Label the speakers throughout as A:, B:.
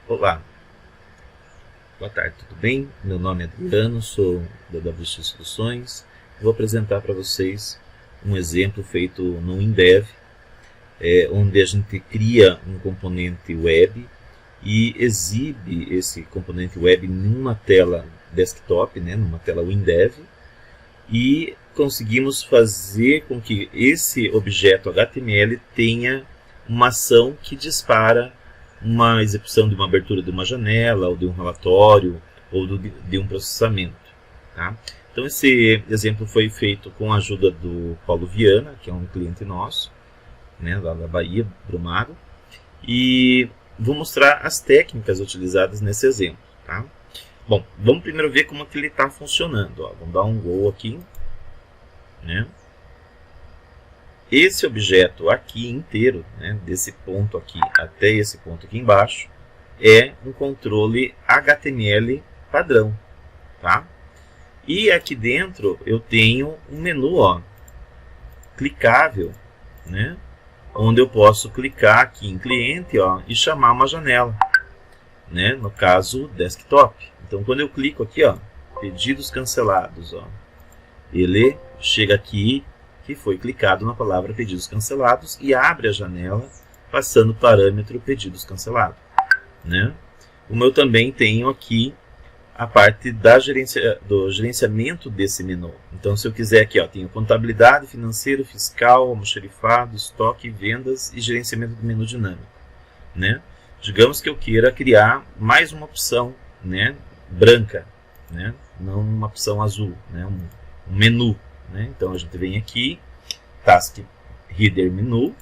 A: Olá, boa tarde, tudo bem? Meu nome é Adriano, sou da WX Soluções. Vou apresentar para vocês um exemplo feito no WinDev, onde a gente cria um componente web e exibe esse componente web numa tela desktop, numa tela WinDev, e conseguimos fazer com que esse objeto HTML tenha uma ação que dispara uma execução de uma abertura de uma janela, ou de um relatório, ou de um processamento. Tá? Então esse exemplo foi feito com a ajuda do Paulo Viana, que é um cliente nosso, lá da Bahia, Brumado, e vou mostrar as técnicas utilizadas nesse exemplo. Tá? Bom, vamos primeiro ver como que ele está funcionando. Vamos dar um go aqui. Esse objeto aqui inteiro, desse ponto aqui até esse ponto aqui embaixo, é um controle HTML padrão. Tá? E aqui dentro eu tenho um menu clicável, onde eu posso clicar aqui em cliente e chamar uma janela, no caso desktop. Então quando eu clico aqui, pedidos cancelados, ele chega aqui que foi clicado na palavra pedidos cancelados e abre a janela passando o parâmetro pedidos cancelados. Como eu também tenho aqui a parte do gerenciamento desse menu. Então se eu quiser aqui, tenho contabilidade, financeiro, fiscal, almoxarifado, estoque, vendas e gerenciamento do menu dinâmico. Digamos que eu queira criar mais uma opção branca, não uma opção azul, um menu. Então a gente vem aqui, Task Header Menu,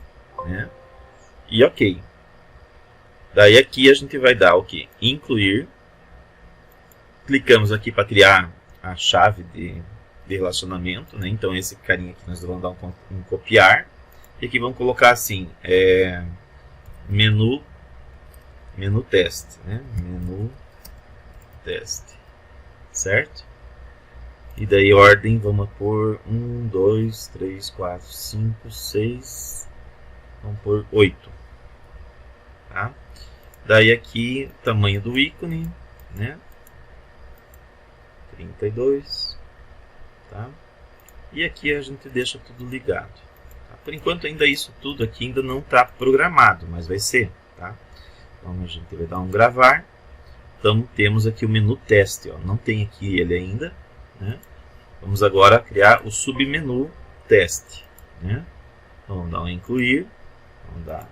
A: e OK. Daí aqui a gente vai dar o que? Incluir. Clicamos aqui para criar a chave de relacionamento, Então esse carinha aqui nós vamos dar um copiar. E aqui vamos colocar assim, menu teste, menu teste, certo? E daí ordem, vamos pôr 1, 2, 3, 4, 5, 6, vamos pôr 8. Tá? Daí aqui, tamanho do ícone, 32. Tá? E aqui a gente deixa tudo ligado. Tá? Por enquanto ainda isso tudo aqui ainda não está programado, mas vai ser. Tá? Então a gente vai dar um gravar. Então temos aqui o menu teste, não tem aqui ele ainda. Vamos agora criar o submenu teste. Então, vamos dar um incluir, vamos dar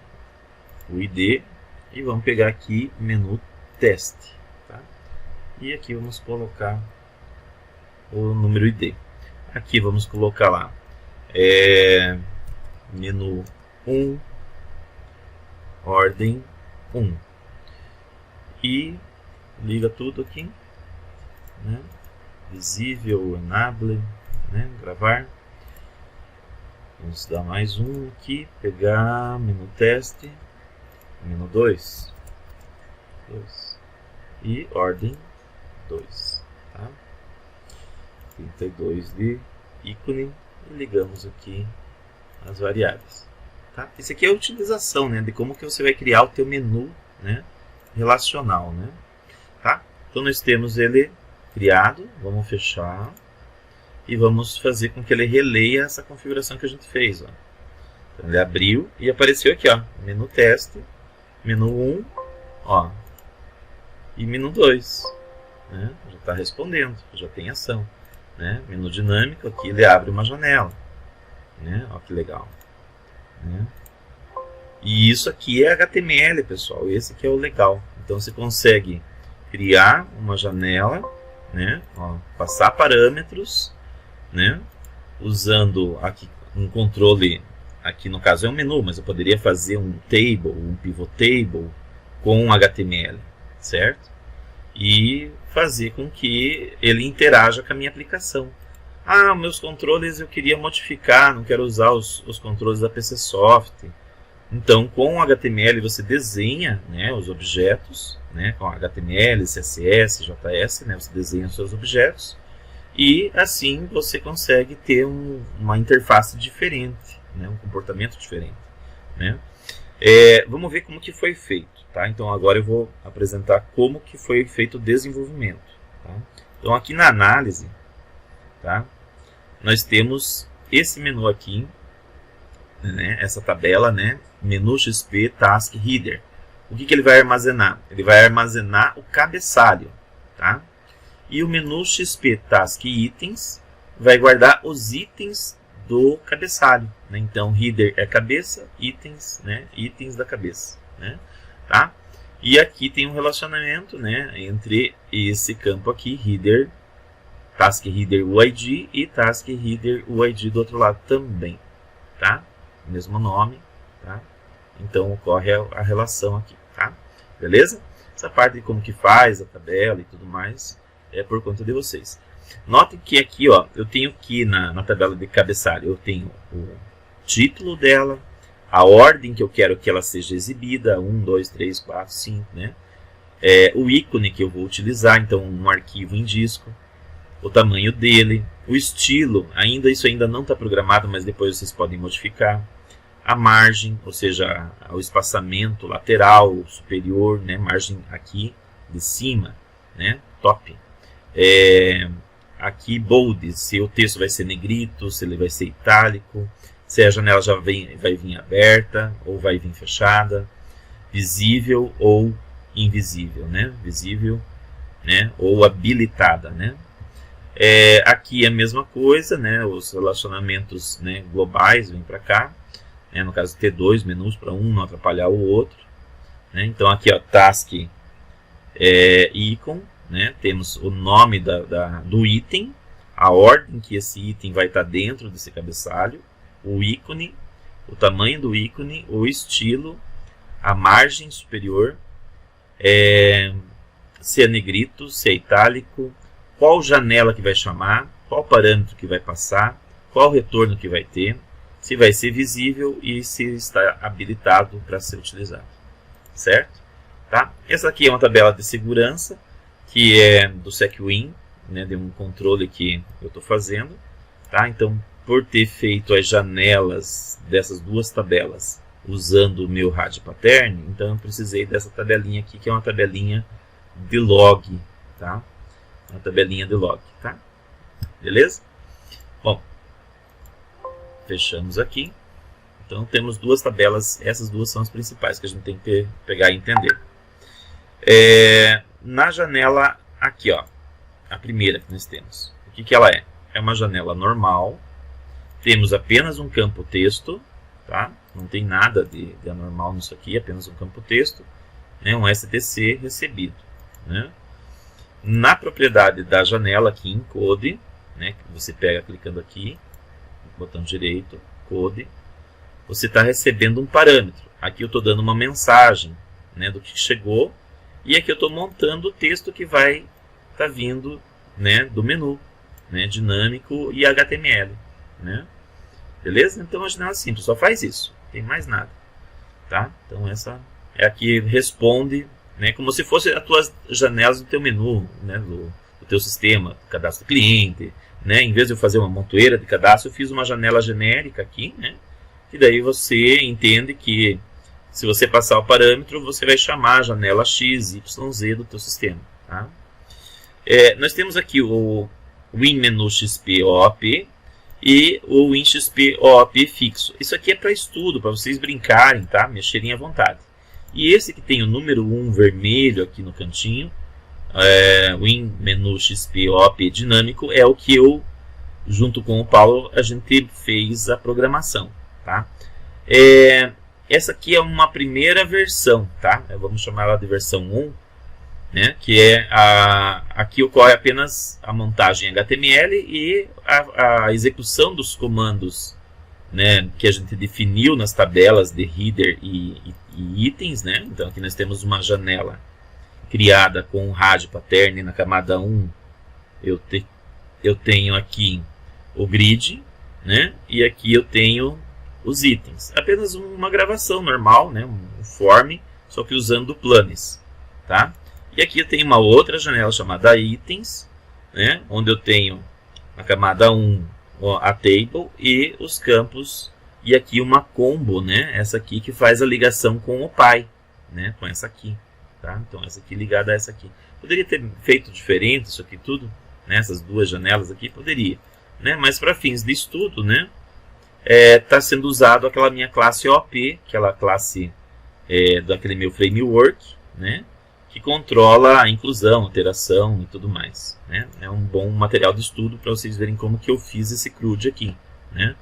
A: o ID e vamos pegar aqui menu teste. Tá? E aqui vamos colocar o número ID. Aqui vamos colocar lá menu 1, ordem 1. E liga tudo aqui. Visível, enable, gravar. Vamos dar mais um aqui, pegar menu teste, menu 2 e ordem 2. Tá? 32 de ícone e ligamos aqui as variáveis. Tá? Isso aqui é a utilização de como que você vai criar o teu menu relacional. Tá? Então nós temos ele criado, vamos fechar e vamos fazer com que ele releia essa configuração que a gente fez. Então ele abriu e apareceu aqui, menu teste, menu 1, e menu 2. Já está respondendo, já tem ação. Menu dinâmico, aqui ele abre uma janela. Olha que legal. E isso aqui é HTML, pessoal, esse aqui é o legal. Então você consegue criar uma janela, passar parâmetros, usando aqui um controle, aqui no caso é um menu, mas eu poderia fazer um table, um pivot table com HTML, certo? E fazer com que ele interaja com a minha aplicação. Meus controles eu queria modificar, não quero usar os controles da PCsoft. Então com o HTML você desenha os objetos, com HTML, CSS, JS, você desenha os seus objetos e assim você consegue ter uma interface diferente, um comportamento diferente. Vamos ver como que foi feito. Tá? Então agora eu vou apresentar como que foi feito o desenvolvimento. Tá? Então aqui na análise, tá? Nós temos esse menu aqui, né? Essa tabela, né? Menu XP Task Header. O que ele vai armazenar? Ele vai armazenar o cabeçalho. Tá? E o menu XP Task Itens vai guardar os itens do cabeçalho. Né? Então Header é cabeça, itens, né? Itens da cabeça. Né? Tá? E aqui tem um relacionamento, né, entre esse campo aqui, Header, Task Header UID e Task Header UID do outro lado também. Tá? Mesmo nome. Tá? Então ocorre a relação aqui. Tá? Beleza? Essa parte de como que faz a tabela e tudo mais é por conta de vocês. Notem que aqui, ó, eu tenho aqui na tabela de cabeçalho, eu tenho o título dela, a ordem que eu quero que ela seja exibida, 1, 2, 3, 4, 5, né? O ícone que eu vou utilizar, então um arquivo em disco, o tamanho dele, o estilo, isso ainda não está programado, mas depois vocês podem modificar. A margem, ou seja, o espaçamento lateral, superior, né? Margem aqui de cima, né? Top. Aqui bold, se o texto vai ser negrito, se ele vai ser itálico, se a janela já vai vir aberta ou vai vir fechada, visível ou invisível, né? Visível, né? Ou habilitada, né? Aqui é a mesma coisa, né? Os relacionamentos, né, globais vêm para cá, né? No caso ter dois menus para um não atrapalhar o outro, né? Então aqui, ó, task icon, né? Temos o nome do item, a ordem que esse item vai estar dentro desse cabeçalho, o ícone, o tamanho do ícone, o estilo, a margem superior, se é negrito, se é itálico, qual janela que vai chamar, qual parâmetro que vai passar, qual retorno que vai ter, se vai ser visível e se está habilitado para ser utilizado. Certo? Tá? Essa aqui é uma tabela de segurança, que é do SecWin, né, de um controle que eu estou fazendo. Tá? Então, por ter feito as janelas dessas duas tabelas usando o meu RAD Pattern, então eu precisei dessa tabelinha aqui, que é uma tabelinha de log. Tá? Uma tabelinha de log. Tá? Beleza? Bom, fechamos aqui. Então temos duas tabelas, essas duas são as principais que a gente tem que pegar e entender. Na janela aqui, ó, a primeira que nós temos, o que ela é? É uma janela normal, temos apenas um campo texto, tá? Não tem nada de anormal nisso aqui, apenas um campo texto, né? Um STC recebido, né? Na propriedade da janela aqui em Code, né? Você pega clicando aqui, botão direito, Code, você está recebendo um parâmetro. Aqui eu estou dando uma mensagem, né, do que chegou, e aqui eu estou montando o texto que vai estar vindo, né, do menu, né, dinâmico e HTML. Né? Beleza? Então a janela simples, só faz isso, não tem mais nada. Tá? Então essa é a que responde, né, como se fosse as tuas janelas do teu menu, né, do teu sistema, cadastro do cliente. Né? Em vez de eu fazer uma montoeira de cadastro, eu fiz uma janela genérica aqui, né? E daí você entende que se você passar o parâmetro, você vai chamar a janela X, Y, Z do teu sistema. Tá? Nós temos aqui o WinMenu XP OOP e o WinXP OOP fixo. Isso aqui é para estudo, para vocês brincarem, tá? Mexerem à vontade. E esse que tem o número 1 vermelho aqui no cantinho, WinMenu XP OOP dinâmico, é o que eu, junto com o Paulo, a gente fez a programação. Tá? Essa aqui é uma primeira versão, tá? Vamos chamar ela de versão 1, né? Que é aqui ocorre apenas a montagem HTML e a execução dos comandos, né, que a gente definiu nas tabelas de header e itens, né? Então aqui nós temos uma janela criada com o RAD Pattern. Na camada 1 eu tenho aqui o grid, né? E aqui eu tenho os itens. Apenas uma gravação normal, né? Um form, só que usando planes. Tá? E aqui eu tenho uma outra janela chamada itens, né? Onde eu tenho na camada 1 a table e os campos. E aqui uma combo, né? Essa aqui que faz a ligação com o pai. né, com essa aqui. Tá? Então essa aqui ligada a essa aqui. Poderia ter feito diferente isso aqui tudo, né, essas duas janelas aqui, poderia. Né, mas para fins de estudo, né, está sendo usado aquela minha classe OP, aquela classe daquele meu framework, né, que controla a inclusão, alteração e tudo mais. Né? É um bom material de estudo para vocês verem como que eu fiz esse CRUD aqui. Né?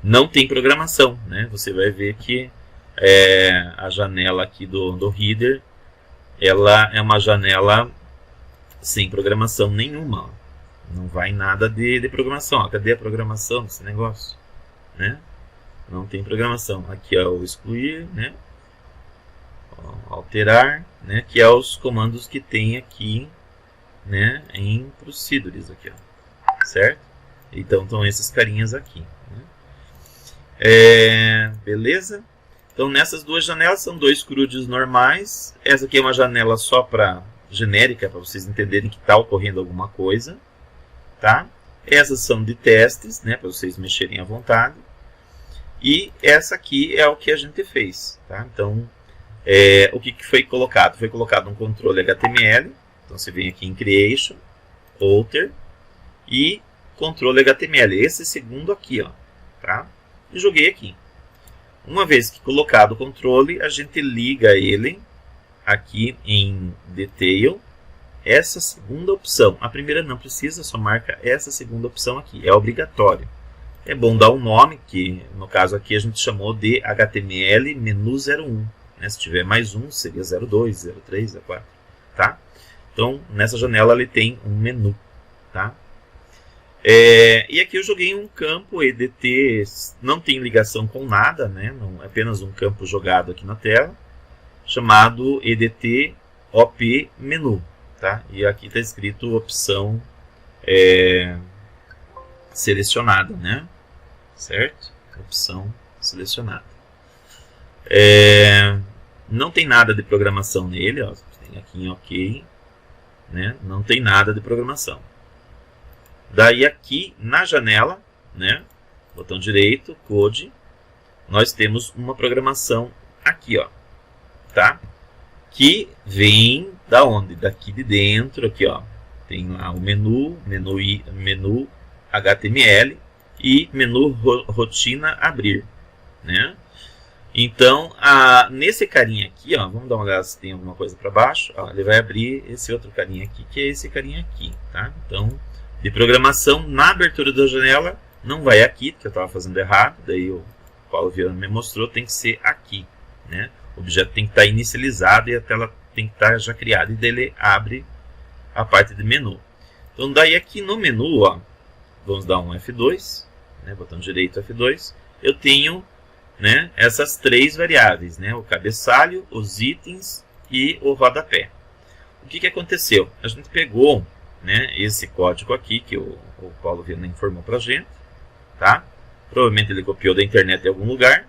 A: Não tem programação. Né? Você vai ver que a janela aqui do header, ela é uma janela sem programação nenhuma. Ó. Não vai nada de programação. Ó. Cadê a programação desse negócio? Né? Não tem programação. Aqui é o excluir, né? Alterar, né, que é os comandos que tem aqui, né, em procedures aqui, ó, certo? Então estão esses carinhas aqui, né? Beleza? Então nessas duas janelas são dois CRUDs normais. Essa aqui é uma janela só para genérica, para vocês entenderem que está ocorrendo alguma coisa, tá? Essas são de testes, né, para vocês mexerem à vontade. E essa aqui é o que a gente fez, tá? Então o que foi colocado? Foi colocado um controle HTML. Então você vem aqui em Creation, Alter e controle HTML. Esse segundo aqui, ó, tá? E joguei aqui. Uma vez que colocado o controle, a gente liga ele aqui em Detail. Essa segunda opção. A primeira não precisa, só marca essa segunda opção aqui. É obrigatório. É bom dar um nome, que no caso aqui a gente chamou de HTML menu 01. Se tiver mais um, seria 02, 03, 04, tá? Então, nessa janela ele tem um menu, tá? E aqui eu joguei um campo EDT, não tem ligação com nada, né? Não, é apenas um campo jogado aqui na tela, chamado EDT OP menu, tá? E aqui está escrito opção selecionada, né? Certo? Opção selecionada. Não tem nada de programação nele, ó, tem aqui em OK, né? Não tem nada de programação. Daí aqui na janela, né? Botão direito, Code, nós temos uma programação aqui, ó, tá? Que vem da onde? Daqui de dentro, aqui, ó. Tem lá o menu HTML e menu rotina abrir, né? Então, nesse carinha aqui, ó, vamos dar uma olhada se tem alguma coisa para baixo. Ó, ele vai abrir esse outro carinha aqui, que é esse carinha aqui, tá? Então, de programação, na abertura da janela, não vai aqui, porque eu estava fazendo errado. Daí o Paulo Viana me mostrou, tem que ser aqui, né? O objeto tem que estar inicializado e a tela tem que estar já criada. E daí ele abre a parte de menu. Então, daí aqui no menu, ó, vamos dar um F2, né? Botão direito F2, eu tenho, né, essas três variáveis, né, o cabeçalho, os itens e o rodapé. O que aconteceu? A gente pegou, né, esse código aqui que o Paulo Viana informou para a gente, tá? Provavelmente ele copiou da internet em algum lugar.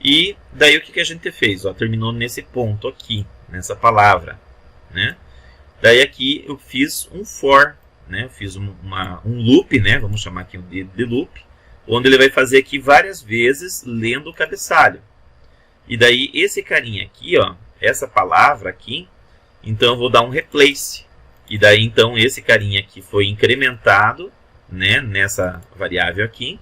A: E daí o que a gente fez? Ó, terminou nesse ponto aqui, nessa palavra, né? Daí aqui eu fiz um for, né? Eu fiz um loop, né? Vamos chamar aqui de loop, onde ele vai fazer aqui várias vezes lendo o cabeçalho. E daí esse carinha aqui, ó, essa palavra aqui, então eu vou dar um replace. E daí então esse carinha aqui foi incrementado, né, nessa variável aqui.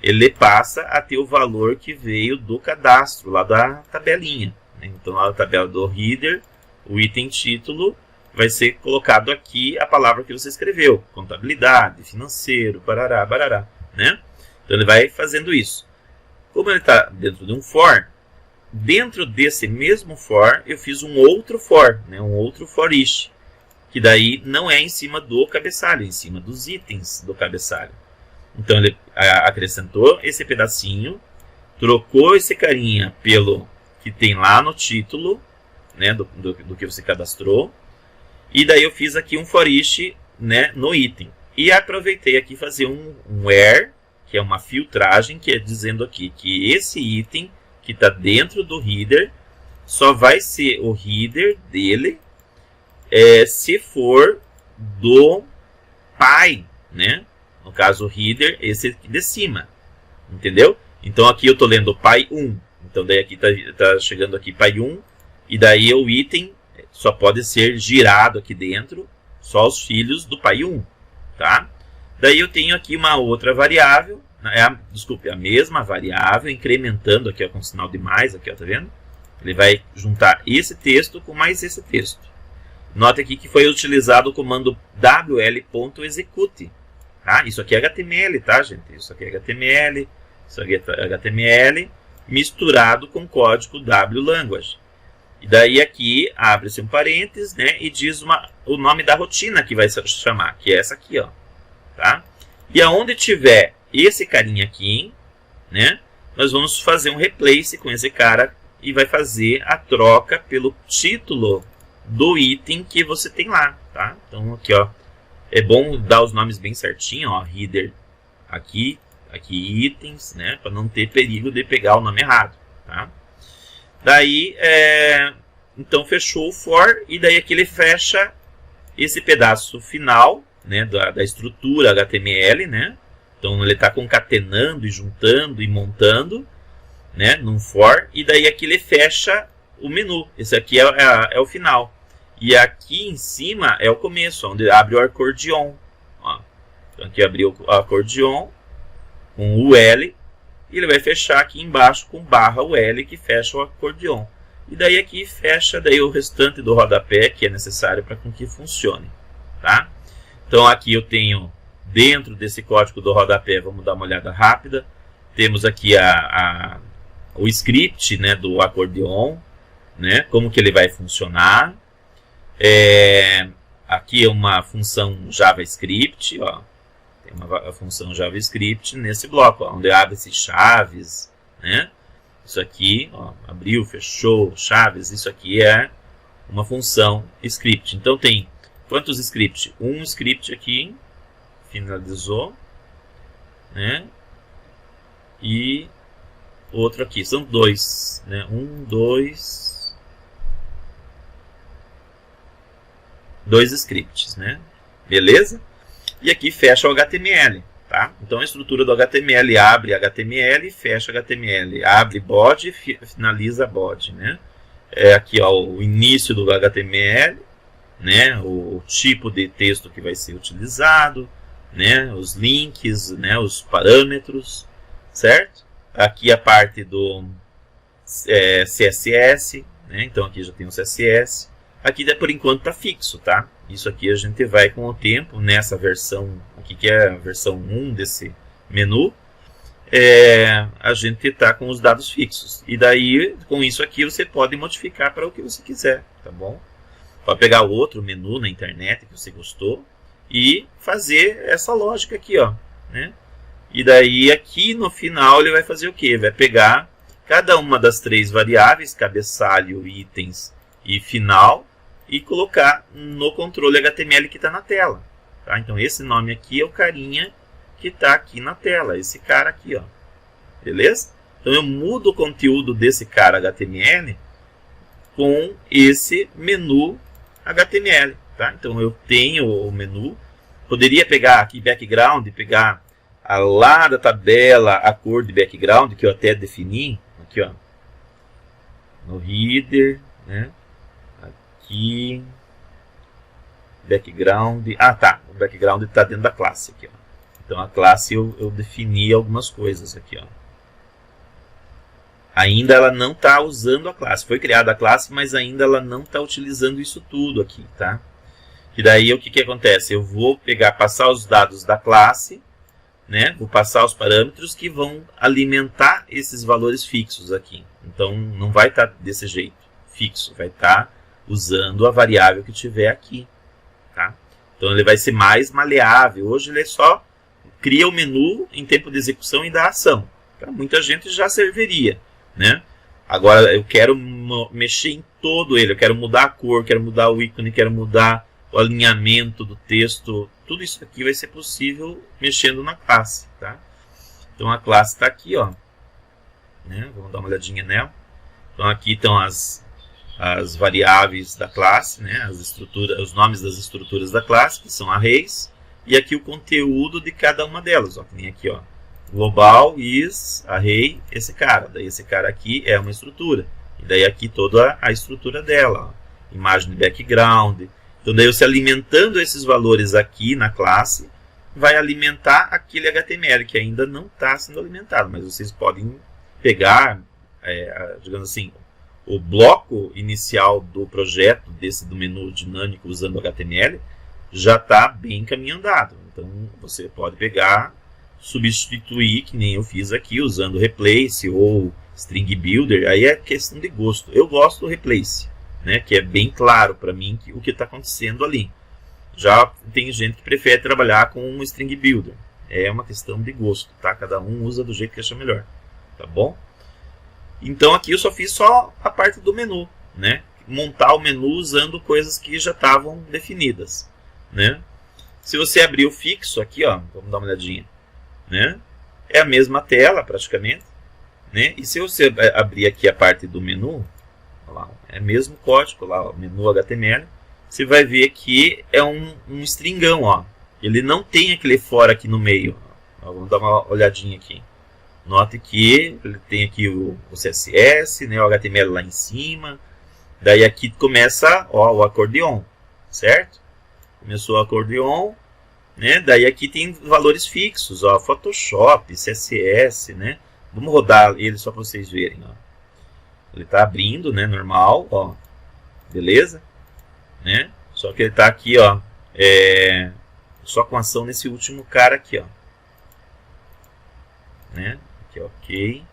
A: Ele passa a ter o valor que veio do cadastro, lá da tabelinha. Né? Então lá na tabela do header, o item título vai ser colocado aqui a palavra que você escreveu. Contabilidade, financeiro, barará, barará, né? Então ele vai fazendo isso. Como ele está dentro de um for, dentro desse mesmo for, eu fiz um outro for, né? Um outro for each, que daí não é em cima do cabeçalho, é em cima dos itens do cabeçalho. Então ele acrescentou esse pedacinho, trocou esse carinha pelo que tem lá no título, né? Do que você cadastrou, e daí eu fiz aqui um for each, né? No item. E aproveitei aqui fazer um where, que é uma filtragem, que é dizendo aqui que esse item que está dentro do header só vai ser o header dele se for do pai, né? No caso, o header, esse aqui de cima, entendeu? Então aqui eu estou lendo pai 1, então daí aqui está chegando aqui pai 1, E daí o item só pode ser girado aqui dentro, só os filhos do pai 1, tá? Daí eu tenho aqui uma outra variável, desculpe, a mesma variável, incrementando aqui ó, com sinal de mais, aqui, ó, tá vendo? Ele vai juntar esse texto com mais esse texto. Note aqui que foi utilizado o comando wl.execute. Tá? Isso aqui é HTML, tá, gente? Isso aqui é HTML, isso aqui é HTML misturado com código wlanguage. E daí aqui abre-se um parênteses, né, e diz o nome da rotina que vai se chamar, que é essa aqui, ó. Tá? E aonde tiver esse carinha aqui, né, nós vamos fazer um replace com esse cara e vai fazer a troca pelo título do item que você tem lá, tá? Então aqui, ó, é bom dar os nomes bem certinho, ó, header aqui itens, né, para não ter perigo de pegar o nome errado, tá? Daí, então fechou o for e daí aqui ele fecha esse pedaço final, né, da estrutura HTML, né? Então ele está concatenando e juntando e montando, né, num for, e daí aqui ele fecha o menu. Esse aqui é o final. E aqui em cima é o começo, onde abre o acordeon. Ó. Então aqui abriu o acordeon com o L, e ele vai fechar aqui embaixo com /UL, que fecha o acordeon. E daí aqui fecha daí o restante do rodapé que é necessário para que funcione. Tá? Então aqui eu tenho, dentro desse código do rodapé, vamos dar uma olhada rápida, temos aqui o script, né, do acordeon, né, como que ele vai funcionar. Aqui é uma função JavaScript, ó. Tem uma função JavaScript nesse bloco, ó, onde abre-se chaves, né? Isso aqui, ó, abriu, fechou, chaves, isso aqui é uma função script. Então tem quantos scripts? Um script aqui, finalizou, né? E outro aqui, são dois, né? Dois scripts, né? Beleza? E aqui fecha o HTML, tá? Então a estrutura do HTML abre HTML e fecha HTML, abre body e finaliza body, né? Aqui ó, o início do HTML, né? O tipo de texto que vai ser utilizado, né? Os links, né? Os parâmetros, certo? Aqui a parte do CSS, né? Então aqui já tem o CSS. Aqui por enquanto está fixo, tá? Isso aqui a gente vai com o tempo, nessa versão, aqui que é a versão 1 desse menu, a gente está com os dados fixos. E daí, com isso aqui, você pode modificar para o que você quiser, tá bom? Pode pegar outro menu na internet que você gostou e fazer essa lógica aqui, ó, né? E daí aqui no final ele vai fazer o quê? Vai pegar cada uma das três variáveis, cabeçalho, itens e final, e colocar no controle HTML que está na tela. Tá? Então esse nome aqui é o carinha que está aqui na tela, esse cara aqui, ó. Beleza? Então eu mudo o conteúdo desse cara HTML com esse menu HTML. Tá? Então eu tenho o menu, poderia pegar aqui background, pegar lá da tabela a cor de background, que eu até defini, aqui ó, no header, né? Aqui, background, tá, o background está dentro da classe aqui, ó. Então a classe eu defini algumas coisas aqui, ó. Ainda ela não está usando a classe, foi criada a classe, mas ainda ela não está utilizando isso tudo aqui, tá? E daí o que acontece? Eu vou passar os dados da classe, né? Vou passar os parâmetros que vão alimentar esses valores fixos aqui. Então não vai estar desse jeito, fixo, vai estar usando a variável que tiver aqui, tá? Então ele vai ser mais maleável. Hoje ele só cria o menu em tempo de execução e da ação. Para muita gente já serviria, né? Agora eu quero mexer em todo ele, eu quero mudar a cor, quero mudar o ícone, quero mudar o alinhamento do texto. Tudo isso aqui vai ser possível mexendo na classe, tá? Então a classe está aqui, ó, né? Vamos dar uma olhadinha nela. Então aqui estão as variáveis da classe, né? Os nomes das estruturas da classe, que são arrays, e aqui o conteúdo de cada uma delas, ó, que nem aqui, ó, global is array, esse cara. Daí esse cara aqui é uma estrutura. E daí aqui toda a estrutura dela, ó. Imagem de background. Então daí você alimentando esses valores aqui na classe, vai alimentar aquele HTML que ainda não está sendo alimentado. Mas vocês podem pegar, digamos assim, o bloco inicial do projeto, do menu dinâmico usando HTML, já está bem caminho andado. Então você pode pegar, substituir, que nem eu fiz aqui, usando Replace ou String Builder. Aí é questão de gosto. Eu gosto do Replace, né, que é bem claro para mim o que está acontecendo ali. Já tem gente que prefere trabalhar com um String Builder. É uma questão de gosto, tá? Cada um usa do jeito que acha melhor, tá bom? Então aqui eu só fiz só a parte do menu, né? Montar o menu usando coisas que já estavam definidas, né? Se você abrir o fixo aqui, ó, vamos dar uma olhadinha, né? É a mesma tela praticamente, né? E se você abrir aqui a parte do menu, olha lá, é o mesmo código lá, ó, menu HTML. Você vai ver que é um stringão, ó. Ele não tem aquele for aqui no meio. Ó, vamos dar uma olhadinha aqui. Note que ele tem aqui o CSS, né, o HTML lá em cima. Daí aqui começa, ó, o acordeon, certo? Começou o acordeon, né? Daí aqui tem valores fixos, ó, Photoshop, CSS, né? Vamos rodar ele só para vocês verem, ó. Ele está abrindo, né, normal, ó. Beleza? Né? Só que ele está aqui, ó, só com ação nesse último cara aqui, ó, né? Aqui, ok,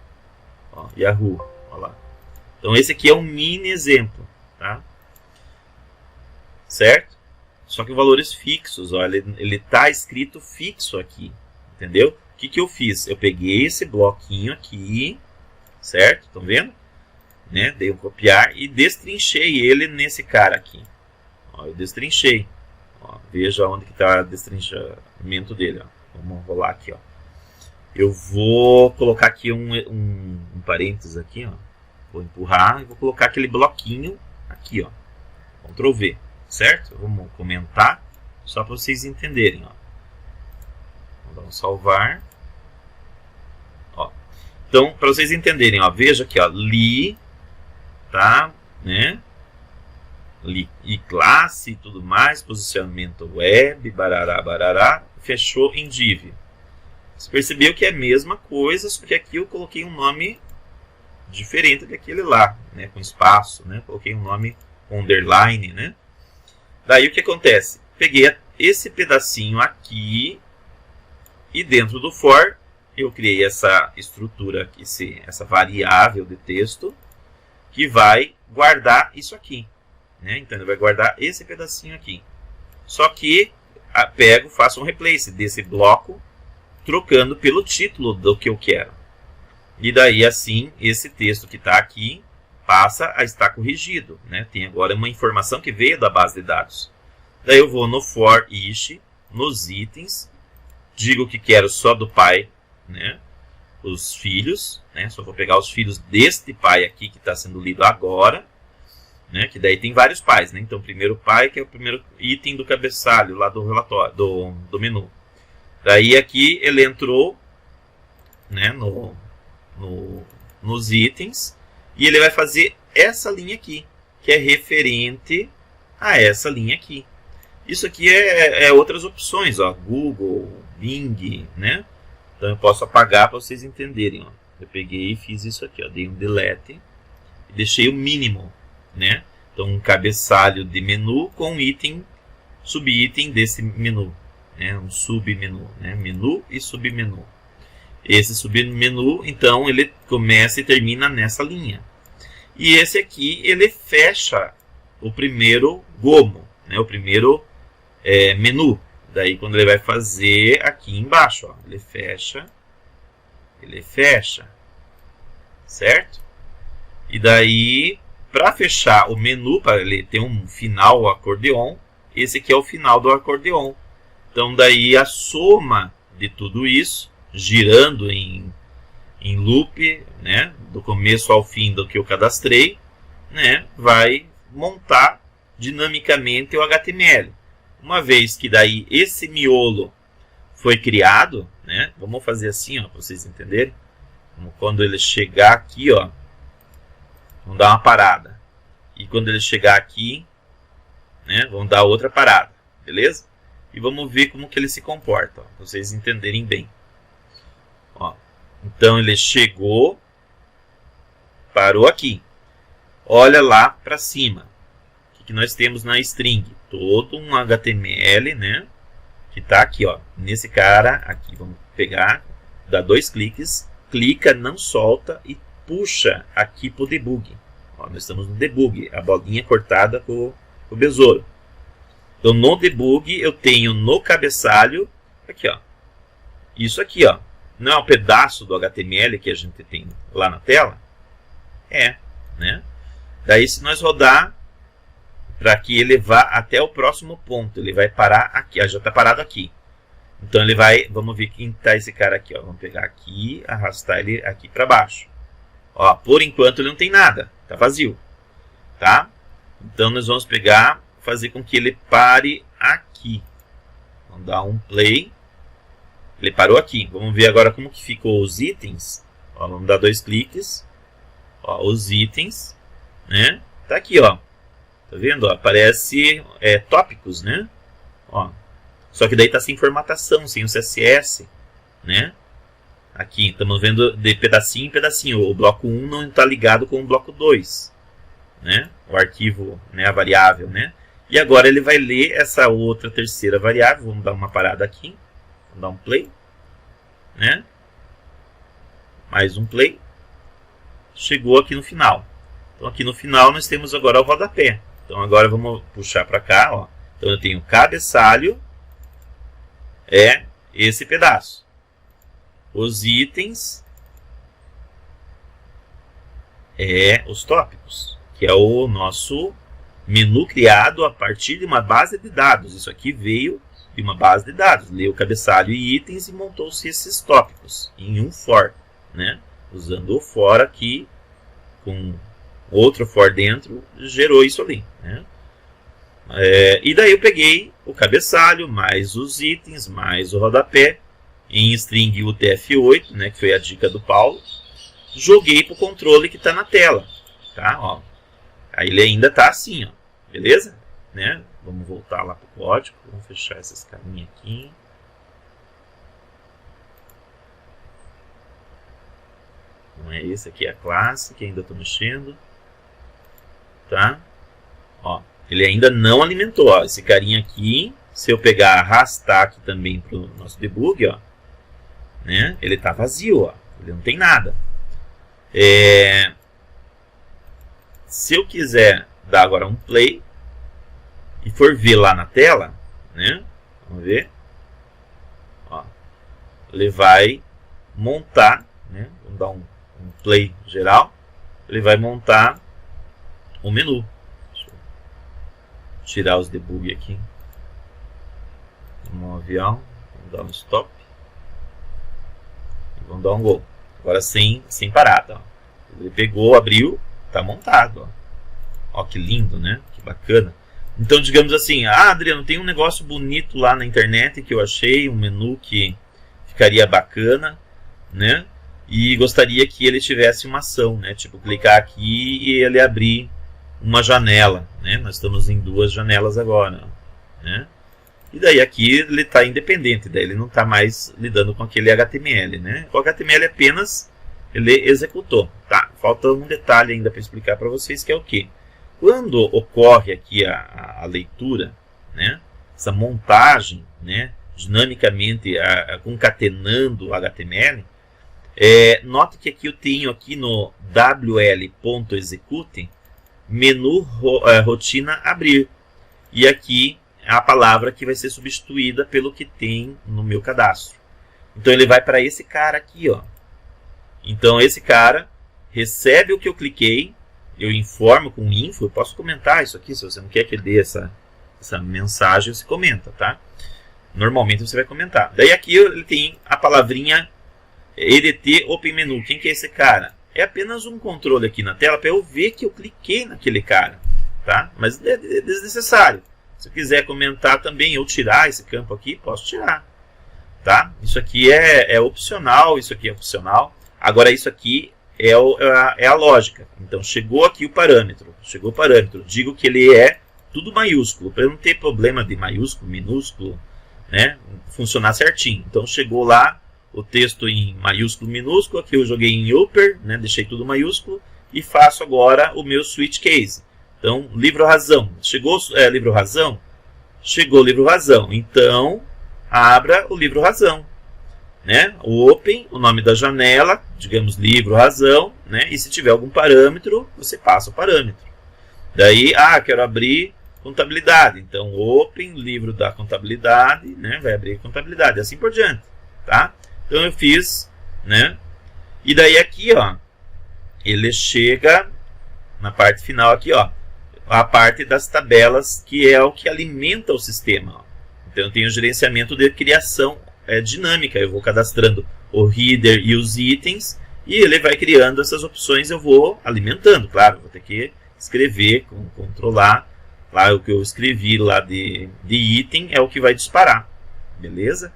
A: ó, Yahoo, ó lá. Então esse aqui é um mini exemplo, tá? Certo? Só que valores fixos, ó, ele tá escrito fixo aqui, entendeu? O que eu fiz? Eu peguei esse bloquinho aqui, certo? Estão vendo? Né? Dei um copiar e destrinchei ele nesse cara aqui. Ó, eu destrinchei. Ó, veja onde que está o destrinchamento dele. Ó. Vamos rolar aqui. Ó. Eu vou colocar aqui um parênteses aqui. Ó. Vou empurrar e vou colocar aquele bloquinho aqui. Ó. Ctrl V. Certo? Vamos comentar só para vocês entenderem. Ó. Vamos dar um salvar. Ó. Então, para vocês entenderem, ó, veja aqui, ó, li, tá, né? E classe e tudo mais, posicionamento web, barará, barará, fechou em div. Você percebeu que é a mesma coisa, só que aqui eu coloquei um nome diferente daquele lá, né, com espaço, né, coloquei um nome com underline, né. Daí o que acontece? Peguei esse pedacinho aqui e dentro do for eu criei essa estrutura aqui, essa variável de texto que vai guardar isso aqui. Né? Então ele vai guardar esse pedacinho aqui. Só que pego, faço um replace desse bloco, trocando pelo título do que eu quero. E daí assim, esse texto que está aqui passa a estar corrigido. Né? Tem agora uma informação que veio da base de dados. Daí eu vou no for each, nos itens, digo que quero só do pai, né? Os filhos, né? Só vou pegar os filhos deste pai aqui que está sendo lido agora. Né, que daí tem vários pais, né? Então, o primeiro pai, que é o primeiro item do cabeçalho, lá do relatório, do menu. Daí aqui ele entrou, né, nos itens, e ele vai fazer essa linha aqui, que é referente a essa linha aqui. Isso aqui é outras opções, ó, Google, Bing, né? Então eu posso apagar para vocês entenderem, ó. Eu peguei e fiz isso aqui, ó, dei um delete e deixei o mínimo. Né? Então, um cabeçalho de menu com item, subitem desse menu, né? Um submenu, né? Menu e submenu. Esse submenu, então, ele começa e termina nessa linha. E esse aqui, ele fecha o primeiro gomo, né? O primeiro menu. Daí, quando ele vai fazer aqui embaixo, ó, ele fecha, certo? E daí, para fechar o menu, para ele ter um final acordeon, esse aqui é o final do acordeon. Então, daí a soma de tudo isso, girando em loop, né, do começo ao fim do que eu cadastrei, né, vai montar dinamicamente o HTML. Uma vez que daí esse miolo foi criado, né, vamos fazer assim, ó, para vocês entenderem. Quando ele chegar aqui, ó, Vamos dar uma parada. E quando ele chegar aqui, né, vamos dar outra parada. Beleza? E vamos ver como que ele se comporta, ó, para vocês entenderem bem. Ó, então ele chegou, parou aqui. Olha lá para cima. O que nós temos na string? Todo um HTML, né? Que está aqui, ó. Nesse cara aqui, vamos pegar, dá 2 cliques, clica, não solta e puxa aqui para o debug. Ó, nós estamos no debug, a bolinha cortada com o besouro. Então no debug eu tenho no cabeçalho, aqui, ó. Isso aqui, ó. Não é um pedaço do HTML que a gente tem lá na tela? É, né? Daí se nós rodar para que ele vá até o próximo ponto, ele vai parar aqui, ó, já está parado aqui. Então ele vai, vamos ver quem está esse cara aqui, ó. Vamos pegar aqui, arrastar ele aqui para baixo. Ó, por enquanto ele não tem nada, está vazio, tá? Então nós vamos pegar, fazer com que ele pare aqui. Vamos dar um play. Ele parou aqui. Vamos ver agora como que ficou os itens. Ó, vamos dar 2 cliques. Ó, os itens, né? Tá aqui, ó. Tá vendo? Ó, aparece tópicos, né? Ó. Só que daí tá sem formatação, sem o CSS, né? Aqui, estamos vendo de pedacinho em pedacinho. O bloco 1 não está ligado com o bloco 2, né? O arquivo, né? A variável, né? E agora ele vai ler essa outra terceira variável. Vamos dar uma parada aqui. Vamos dar um play, né? Mais um play. Chegou aqui no final. Então aqui no final nós temos agora o rodapé. Então agora vamos puxar para cá, ó. Então eu tenho cabeçalho, é esse pedaço. Os itens é os tópicos, que é o nosso menu criado a partir de uma base de dados. Isso aqui veio de uma base de dados. Leu o cabeçalho e itens e montou-se esses tópicos em um for, né? Usando o for aqui com outro for dentro, gerou isso ali, né? E daí eu peguei o cabeçalho, mais os itens, mais o rodapé, em string UTF-8, né, que foi a dica do Paulo, joguei para o controle que está na tela, tá? Ó, aí ele ainda está assim, ó, beleza? Né? Vamos voltar lá para o código, vamos fechar essas caminhas aqui. Então é esse aqui, a classe que ainda estou mexendo, tá? Ó, ele ainda não alimentou, ó, esse carinha aqui, se eu pegar, arrastar aqui também para o nosso debug, ó, né? Ele está vazio, ó, ele não tem nada. Se eu quiser dar agora um play e for ver lá na tela, né? Vamos ver, ó, ele vai montar, né? Vamos dar um play geral, ele vai montar o menu. Deixa eu tirar os debug aqui. Vamos avião, vamos dar um stop e vamos dar um go. Agora sem parada, ó. Ele pegou, abriu, tá montado, ó. Ó que lindo, né? Que bacana. Então digamos assim, Adriano, tem um negócio bonito lá na internet que eu achei, um menu que ficaria bacana, né? E gostaria que ele tivesse uma ação, né? Tipo, clicar aqui e ele abrir uma janela, né? Nós estamos em 2 janelas agora, né? E daí aqui ele está independente, daí ele não está mais lidando com aquele HTML, né? O HTML apenas ele executou, tá? Falta um detalhe ainda para explicar para vocês, que é o que? Quando ocorre aqui a leitura, né? Essa montagem, né? Dinamicamente concatenando o HTML, note que aqui eu tenho aqui no wl.execute menu rotina abrir, e aqui a palavra que vai ser substituída pelo que tem no meu cadastro. Então ele vai para esse cara aqui, ó. Então esse cara recebe o que eu cliquei, eu informo com info, eu posso comentar isso aqui, se você não quer que ele dê essa mensagem, você comenta, tá? Normalmente você vai comentar. Daí aqui ele tem a palavrinha EDT Open Menu. Quem que é esse cara? É apenas um controle aqui na tela para eu ver que eu cliquei naquele cara, tá? Mas é desnecessário. Se eu quiser comentar também ou tirar esse campo aqui, posso tirar, tá? Isso aqui é opcional, isso aqui é opcional. Agora isso aqui é a lógica. Então, chegou aqui o parâmetro. Chegou o parâmetro. Digo que ele é tudo maiúsculo, para não ter problema de maiúsculo, minúsculo, né? Funcionar certinho. Então, chegou lá o texto em maiúsculo, minúsculo. Aqui eu joguei em upper, né? Deixei tudo maiúsculo. E faço agora o meu switch case. Então, livro-razão. Chegou livro-razão? Chegou livro-razão. Então, abra o livro-razão. Né? O open, o nome da janela, digamos livro-razão, né? E se tiver algum parâmetro, você passa o parâmetro. Daí, quero abrir contabilidade. Então, open, livro da contabilidade, né? Vai abrir contabilidade, assim por diante, tá? Então, eu fiz, né? E daí aqui, ó, ele chega na parte final aqui, ó, a parte das tabelas, que é o que alimenta o sistema, ó. Então, eu tenho o gerenciamento de criação dinâmica. Eu vou cadastrando o header e os itens, e ele vai criando essas opções. Eu vou alimentando, claro, vou ter que escrever, controlar lá o que eu escrevi lá de item é o que vai disparar, beleza?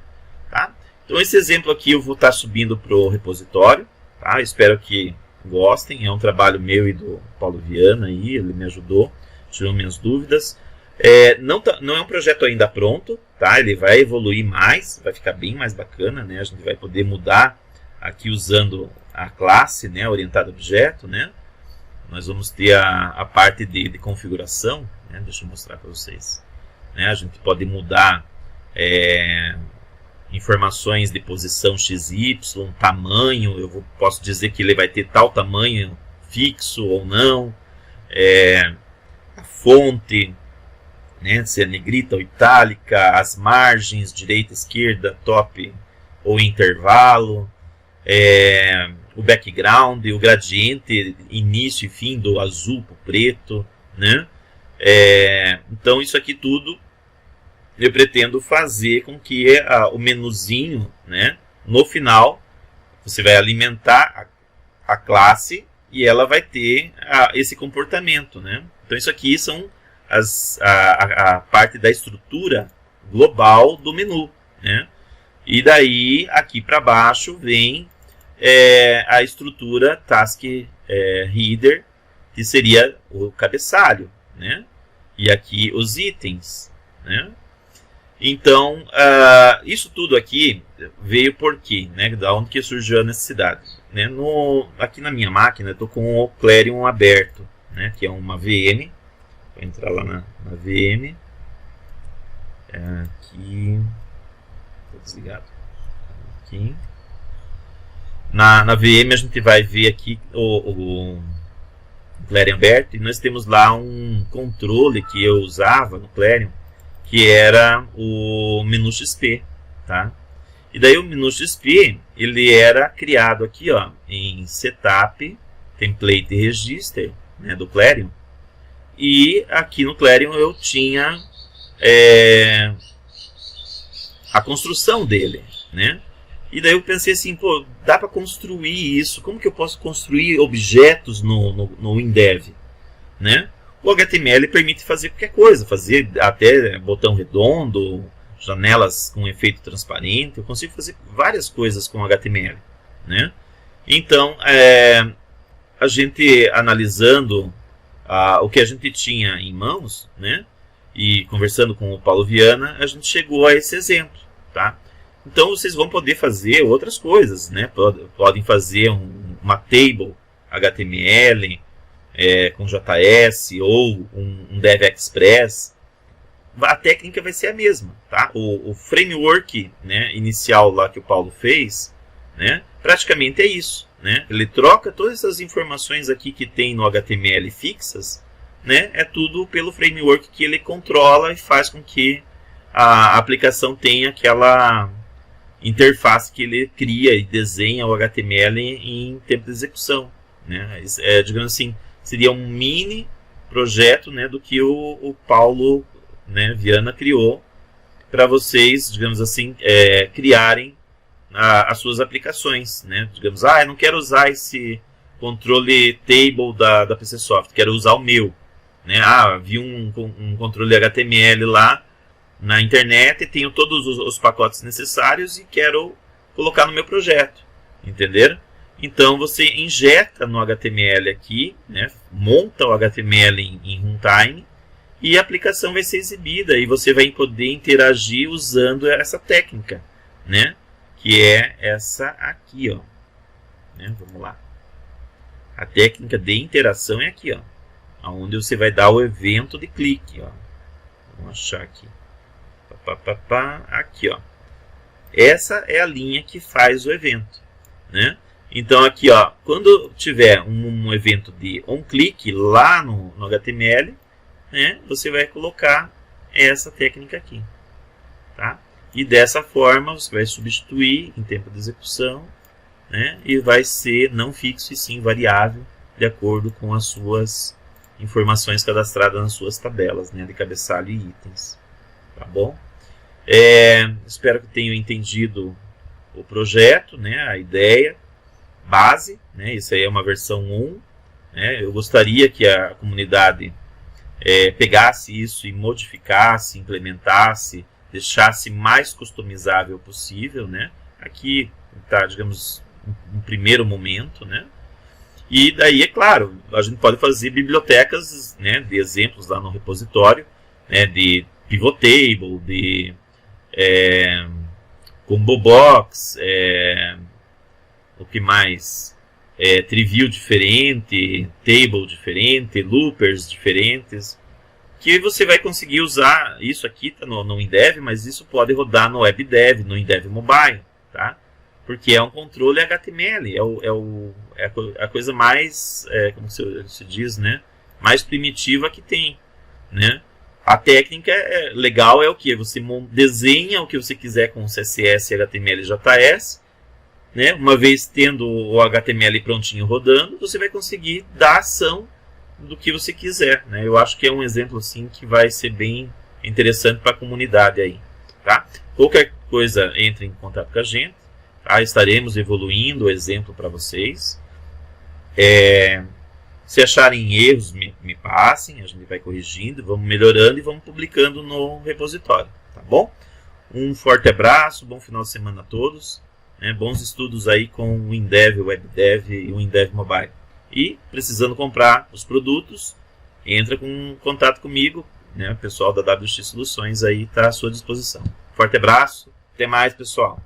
A: Tá? Então esse exemplo aqui eu vou estar subindo para o repositório, tá? Espero que gostem. É um trabalho meu e do Paulo Viana aí, ele me ajudou, tirou minhas dúvidas. Não é um projeto ainda pronto, tá? Ele vai evoluir mais, vai ficar bem mais bacana, né? A gente vai poder mudar aqui usando a classe, né? Orientada a objeto, né? Nós vamos ter a parte de configuração, né? Deixa eu mostrar para vocês, né? A gente pode mudar informações de posição XY, tamanho. Posso dizer que ele vai ter tal tamanho fixo ou não, a fonte, né, se é negrita ou itálica, as margens, direita, esquerda, top ou intervalo, o background, o gradiente, início e fim do azul para o preto, né? Então isso aqui tudo eu pretendo fazer com que o menuzinho, né, no final, você vai alimentar a classe e ela vai ter esse comportamento, né? Então isso aqui são a parte da estrutura global do menu, né? E daí aqui para baixo vem a estrutura Task Header, que seria o cabeçalho, né? E aqui os itens, né? Então isso tudo aqui veio por quê, né? Da onde que surgiu a necessidade, né? Aqui na minha máquina eu estou com o Clarion aberto, né? Que é uma VM. Vou entrar lá na VM. Aqui. Estou desligado. Aqui. Na VM a gente vai ver aqui o Clarion aberto. E nós temos lá um controle que eu usava no Clarion, que era o menu XP. Tá? E daí o menu XP ele era criado aqui, ó, em Setup, Template Register, né, do Clarion. E aqui no Clarion eu tinha a construção dele, né? E daí eu pensei assim, pô, dá para construir isso? Como que eu posso construir objetos no WinDev, né? O HTML permite fazer qualquer coisa, fazer até botão redondo, janelas com efeito transparente. Eu consigo fazer várias coisas com HTML, né? Então, a gente analisando o que a gente tinha em mãos, né? E conversando com o Paulo Viana, a gente chegou a esse exemplo, tá? Então vocês vão poder fazer outras coisas, né? Podem fazer uma table HTML com JS ou um Dev Express. A técnica vai ser a mesma, tá? O framework, né, inicial lá que o Paulo fez, né, praticamente é isso, né? Ele troca todas essas informações aqui que tem no HTML fixas, né? É tudo pelo framework que ele controla e faz com que a aplicação tenha aquela interface que ele cria e desenha o HTML em tempo de execução, né? Digamos assim, seria um mini projeto, né, do que o Paulo, né, Viana criou para vocês, digamos assim, criarem as suas aplicações, né? Digamos, eu não quero usar esse controle table da PCSoft, quero usar o meu, né? Vi um controle HTML lá na internet, tenho todos os pacotes necessários e quero colocar no meu projeto, entenderam? Então você injeta no HTML aqui, né, monta o HTML em runtime e a aplicação vai ser exibida e você vai poder interagir usando essa técnica, né, que é essa aqui, ó. Né, vamos lá. A técnica de interação é aqui, ó, onde você vai dar o evento de clique, ó. Vamos achar aqui. Aqui, ó. Essa é a linha que faz o evento, né? Então aqui, ó, quando tiver um evento de onClick lá no HTML, né, você vai colocar essa técnica aqui, tá? E dessa forma você vai substituir em tempo de execução, né, e vai ser não fixo e sim variável de acordo com as suas informações cadastradas nas suas tabelas, né, de cabeçalho e itens, tá bom? Espero que tenham entendido o projeto, né, a ideia base, né, isso aí é uma versão 1, né, eu gostaria que a comunidade pegasse isso e modificasse, implementasse, deixasse mais customizável possível, né, aqui está, digamos, um primeiro momento, né, e daí, é claro, a gente pode fazer bibliotecas, né, de exemplos lá no repositório, né, de pivot table, de combo box, o que mais? Triview diferente, table diferente, loopers diferentes, que você vai conseguir usar. Isso aqui está no WinDev, mas isso pode rodar no WebDev, no WinDev Mobile, tá? Porque é um controle HTML, é a coisa mais, como se diz, né, mais primitiva que tem, né? A técnica legal é o que? Você desenha o que você quiser com CSS, HTML e JS, né? Uma vez tendo o HTML prontinho rodando, você vai conseguir dar ação do que você quiser, né? Eu acho que é um exemplo assim que vai ser bem interessante para a comunidade aí, tá? Qualquer coisa, entre em contato com a gente, tá? Estaremos evoluindo o exemplo para vocês. Se acharem erros, me passem, a gente vai corrigindo, vamos melhorando e vamos publicando no repositório, tá bom? Um forte abraço, bom final de semana a todos, né? Bons estudos aí com o WinDev, o WebDev e o WinDev Mobile. E, precisando comprar os produtos, entra com contato comigo, né? O pessoal da WX Soluções aí está à sua disposição. Forte abraço, até mais, pessoal!